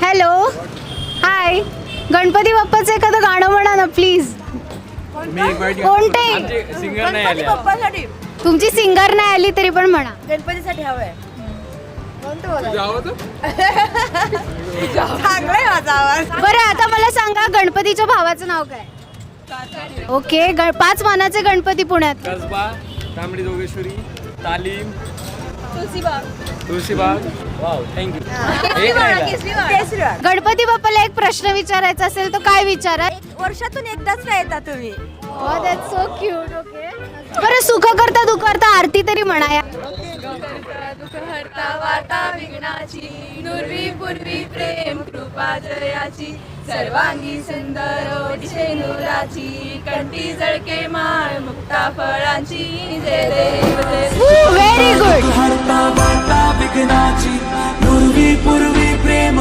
Hello hi, Ganpati बाप्पाचं एखादं गाणं म्हणा ना प्लीज. कोणते? सिंगर नाही आले. पप्पासाठी तुमची सिंगर नाही आली तरी पण म्हणा. गणपतीसाठी हवंय. तुझा आवाज? चांगलाय माझा आवाज. बरं आता मला सांगा, गणपतीच्या भावाचं नाव काय? ओके, 5 मानाचे गणपती पुण्यात. कसबा, तांबडी जोगेश्वरी, तालीम, तुळशीबाग. तुळशीबाग. Wow, thank you. केसरीबाग. गणपती बाप्पाला एक प्रश्न विचारायचा असेल तर काय विचारा? वर्षातून एकदाच काय येता तुम्ही? That's so cute. ओके, बरं सुख करता दुःख करता आरती तरी म्हणा या. दुःखहर्ता वार्ता विघ्नाची, नुरवी पूर्वी प्रेम कृपा जयाची, सर्वांगी सुंदर ओटी शेनुराची, कंठी जळके माळ मुक्ता फळांची, जय देव जय व्हेरी गुड. हरता वार्ता विघ्नाची, पूर्वी पूर्वी प्रेम